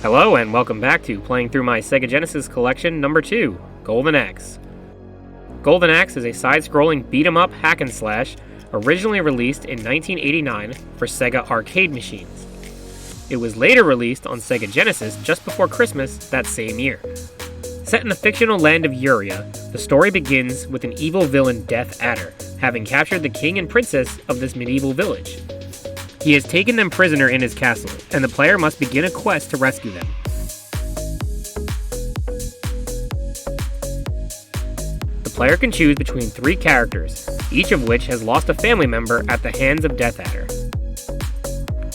Hello and welcome back to playing through my Sega Genesis collection number 2, Golden Axe. Golden Axe is a side-scrolling beat-em-up hack and slash originally released in 1989 for Sega arcade machines. It was later released on Sega Genesis just before Christmas that same year. Set in the fictional land of Uria, the story begins with an evil villain, Death Adder, having captured the king and princess of this medieval village. He has taken them prisoner in his castle, and the player must begin a quest to rescue them. The player can choose between 3 characters, each of which has lost a family member at the hands of Death Adder.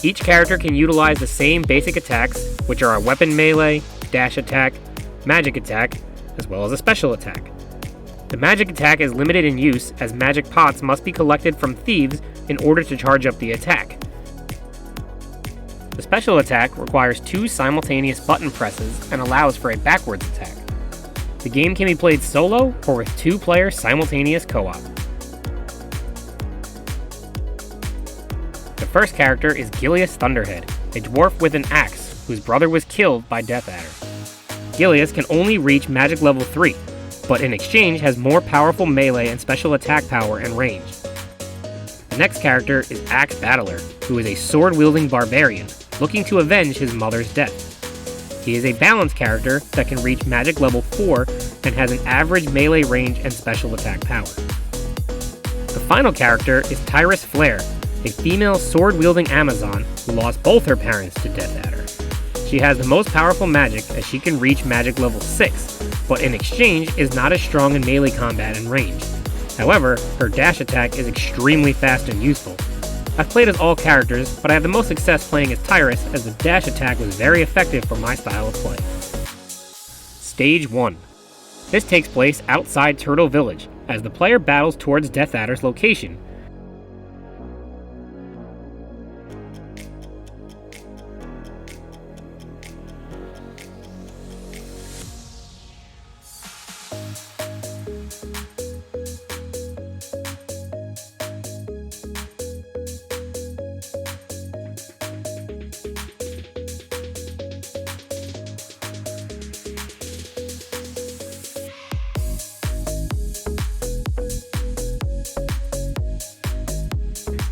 Each character can utilize the same basic attacks, which are a weapon melee, dash attack, magic attack, as well as a special attack. The magic attack is limited in use as magic pots must be collected from thieves in order to charge up the attack. The special attack requires 2 simultaneous button presses and allows for a backwards attack. The game can be played solo or with 2-player simultaneous co-op. The first character is Gilius Thunderhead, a dwarf with an axe whose brother was killed by Death Adder. Gilius can only reach magic level 3, but in exchange has more powerful melee and special attack power and range. The next character is Axe Battler, who is a sword-wielding barbarian, looking to avenge his mother's death. He is a balanced character that can reach magic level 4 and has an average melee range and special attack power. The final character is Tyrus Flare, a female sword-wielding Amazon who lost both her parents to Death Adder. She has the most powerful magic as she can reach magic level 6, but in exchange is not as strong in melee combat and range. However, her dash attack is extremely fast and useful. I've played as all characters, but I have the most success playing as Tyrus as the dash attack was very effective for my style of play. Stage 1. This takes place outside Turtle Village, as the player battles towards Death Adder's location.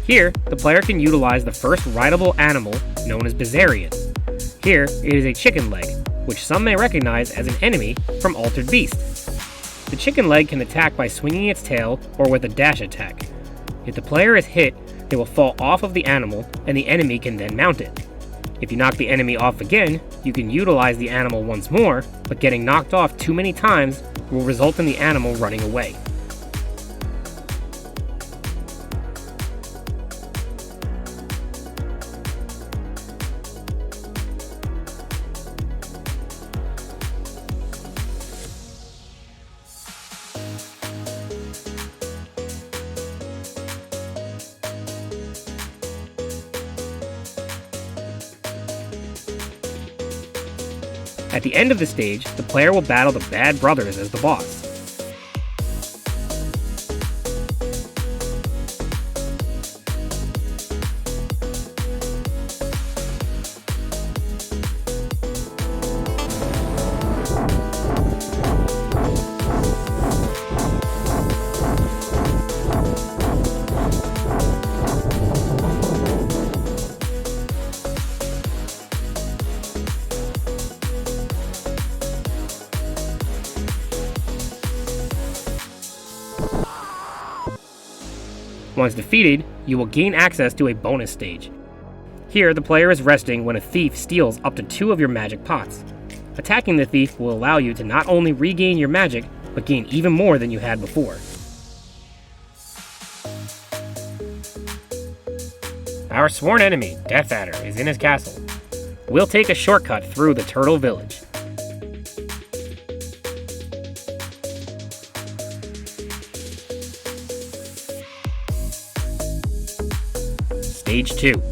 Here, the player can utilize the first rideable animal, known as Bizarian. Here, it is a chicken leg, which some may recognize as an enemy from Altered Beast. The chicken leg can attack by swinging its tail or with a dash attack. If the player is hit, they will fall off of the animal, and the enemy can then mount it. If you knock the enemy off again, you can utilize the animal once more, but getting knocked off too many times will result in the animal running away. At the end of the stage, the player will battle the Bad Brothers as the boss. Once defeated, you will gain access to a bonus stage. Here, the player is resting when a thief steals up to 2 of your magic pots. Attacking the thief will allow you to not only regain your magic, but gain even more than you had before. Our sworn enemy, Death Adder, is in his castle. We'll take a shortcut through the Turtle Village. Stage 2.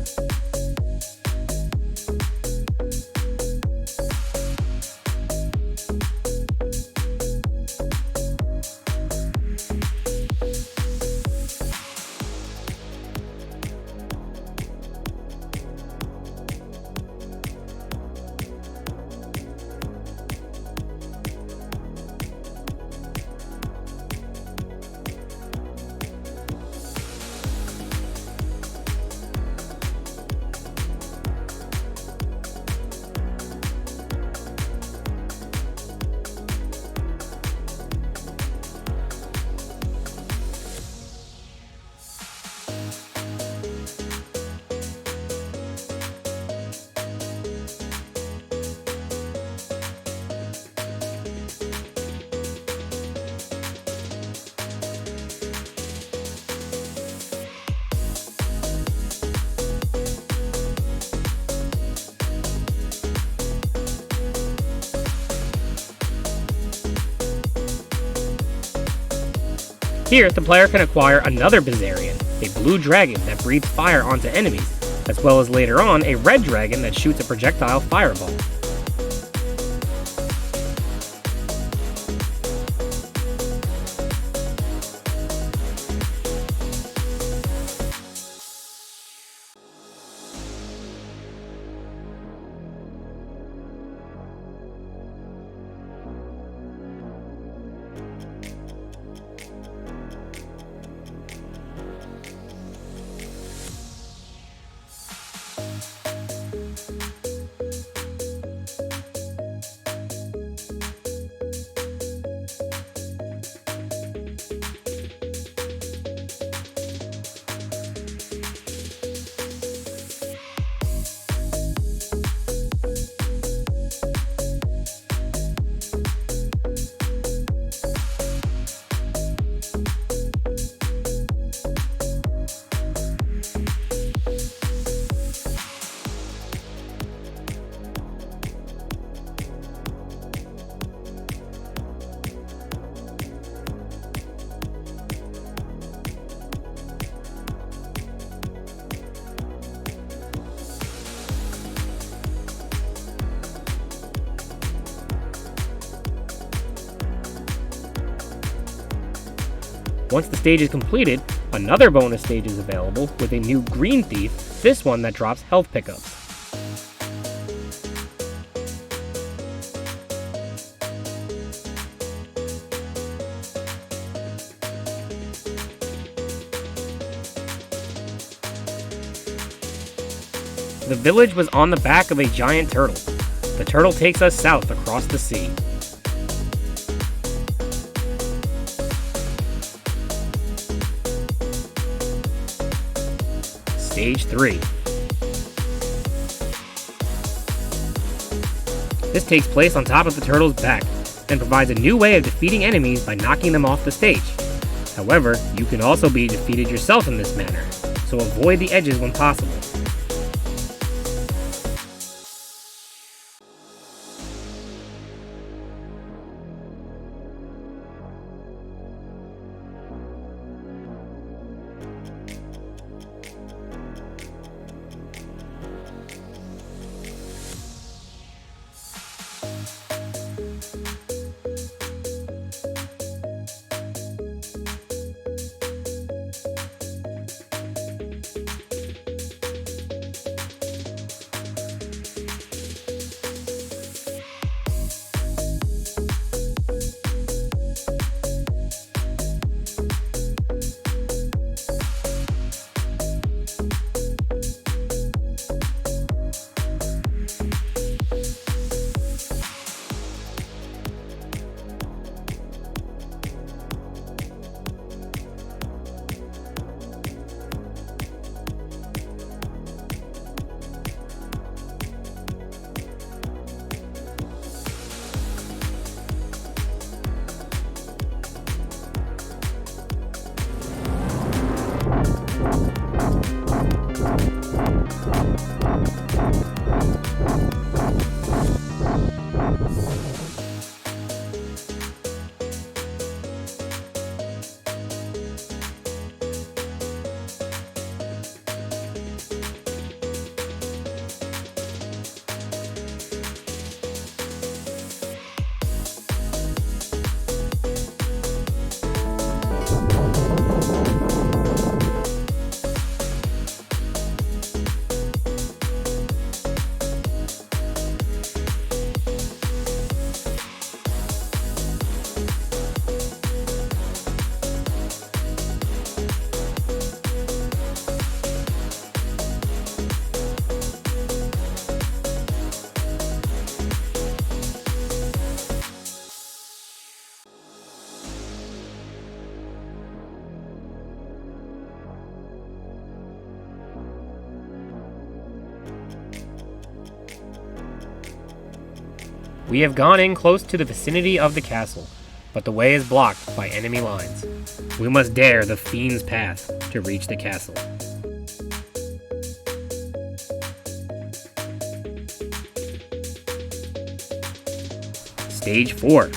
Here, the player can acquire another Bizarrian, a blue dragon that breathes fire onto enemies, as well as later on a red dragon that shoots a projectile fireball. Once the stage is completed, another bonus stage is available with a new green thief, this one that drops health pickups. The village was on the back of a giant turtle. The turtle takes us south across the sea. Stage 3. This takes place on top of the turtle's back and provides a new way of defeating enemies by knocking them off the stage. However, you can also be defeated yourself in this manner, so avoid the edges when possible. We have gone in close to the vicinity of the castle, but the way is blocked by enemy lines. We must dare the Fiend's path to reach the castle. Stage 4.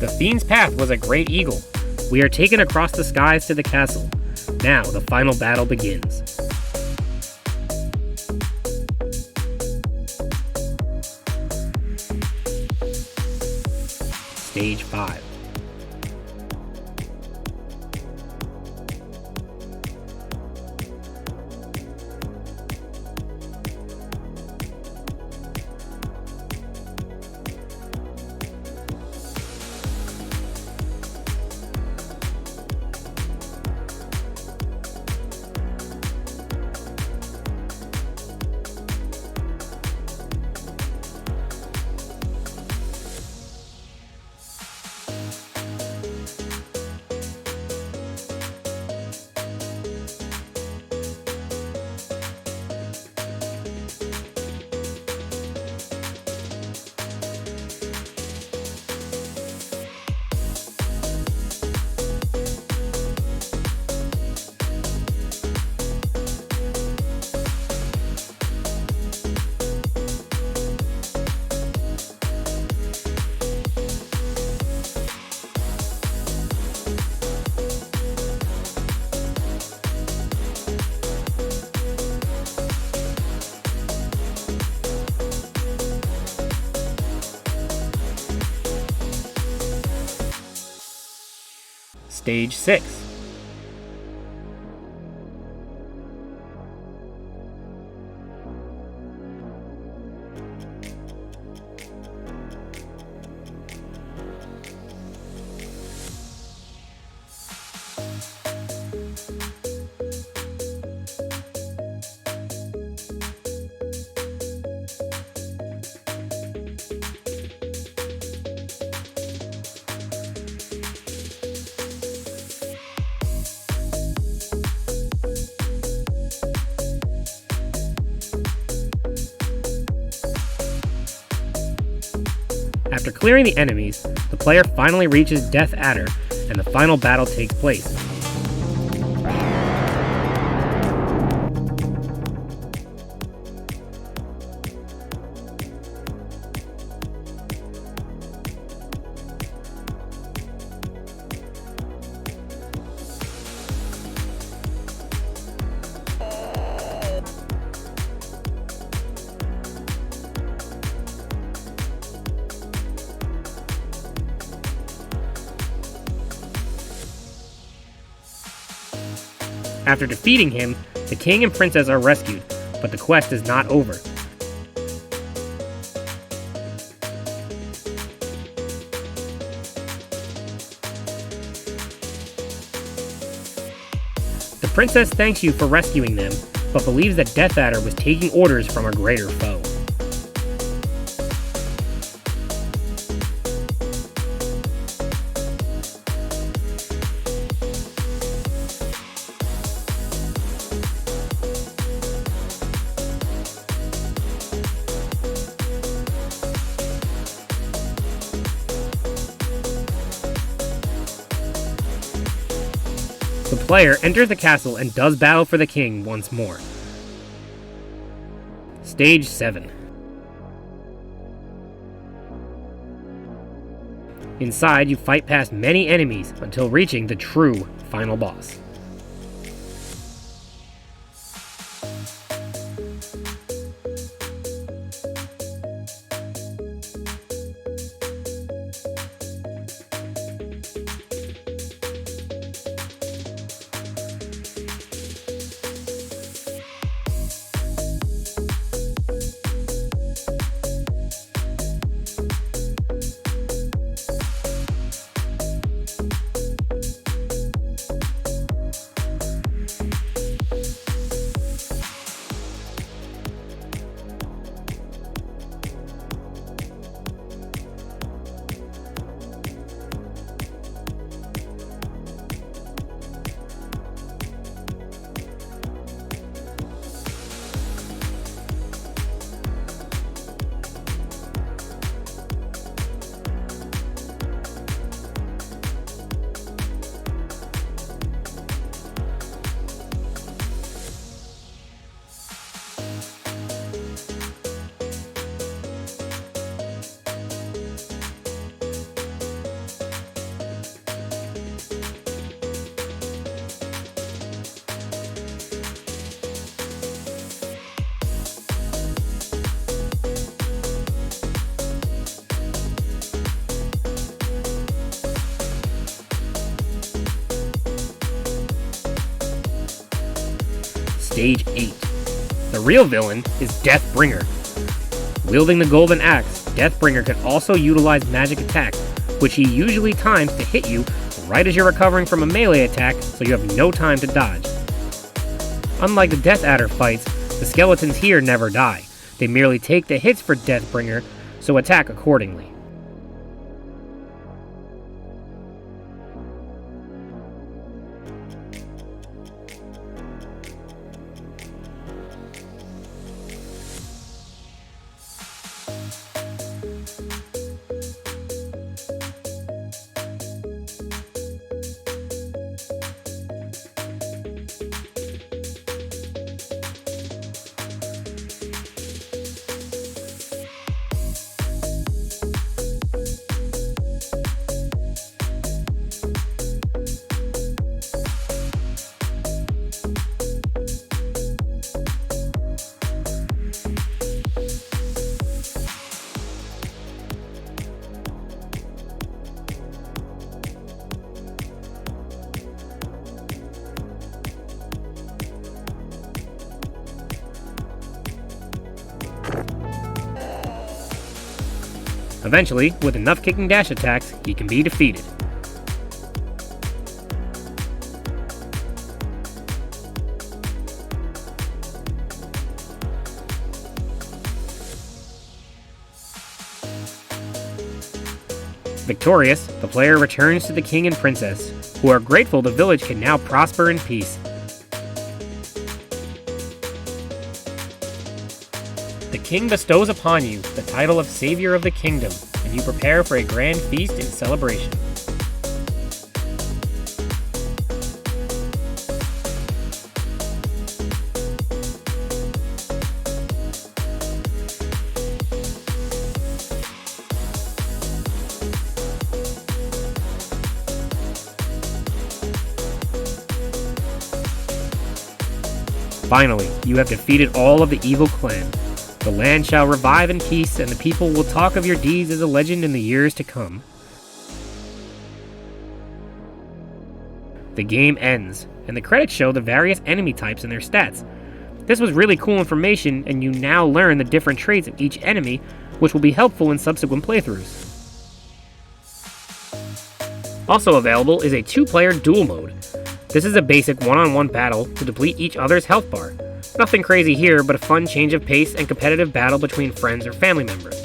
The Fiend's path was a great eagle. We are taken across the skies to the castle. Now the final battle begins. Stage 5. Stage 6. After clearing the enemies, the player finally reaches Death Adder, and the final battle takes place. After defeating him, the king and princess are rescued, but the quest is not over. The princess thanks you for rescuing them, but believes that Death Adder was taking orders from a greater foe. The player enters the castle and does battle for the king once more. Stage 7. Inside, you fight past many enemies until reaching the true final boss. Stage 8. The real villain is Deathbringer. Wielding the golden axe, Deathbringer can also utilize magic attacks, which he usually times to hit you right as you're recovering from a melee attack, so you have no time to dodge. Unlike the Death Adder fights, the skeletons here never die. They merely take the hits for Deathbringer, so attack accordingly. Eventually, with enough kick and dash attacks, he can be defeated. Victorious, the player returns to the king and princess, who are grateful the village can now prosper in peace. The king bestows upon you the title of Savior of the Kingdom, and you prepare for a grand feast and celebration. Finally, you have defeated all of the evil clan. The land shall revive in peace, and the people will talk of your deeds as a legend in the years to come. The game ends, and the credits show the various enemy types and their stats. This was really cool information, and you now learn the different traits of each enemy, which will be helpful in subsequent playthroughs. Also available is a 2-player duel mode. This is a basic one-on-one battle to deplete each other's health bar. Nothing crazy here, but a fun change of pace and competitive battle between friends or family members.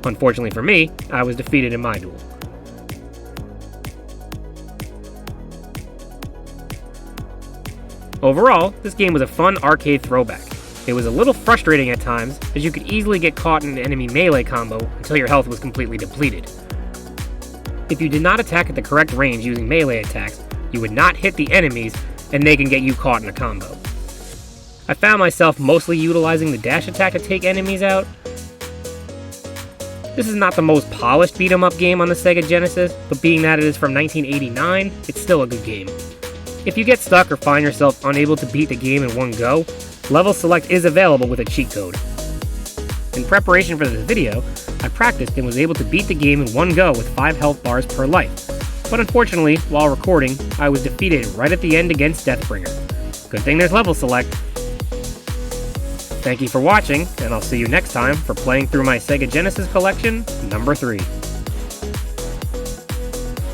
Unfortunately for me, I was defeated in my duel. Overall, this game was a fun arcade throwback. It was a little frustrating at times, as you could easily get caught in an enemy melee combo until your health was completely depleted. If you did not attack at the correct range using melee attacks, you would not hit the enemies, and they can get you caught in a combo. I found myself mostly utilizing the dash attack to take enemies out. This is not the most polished beat-em-up game on the Sega Genesis, but being that it is from 1989, it's still a good game. If you get stuck or find yourself unable to beat the game in one go, Level Select is available with a cheat code. In preparation for this video, I practiced and was able to beat the game in one go with 5 health bars per life. But unfortunately, while recording, I was defeated right at the end against Deathbringer. Good thing there's Level Select. Thank you for watching, and I'll see you next time for playing through my Sega Genesis collection, number 3.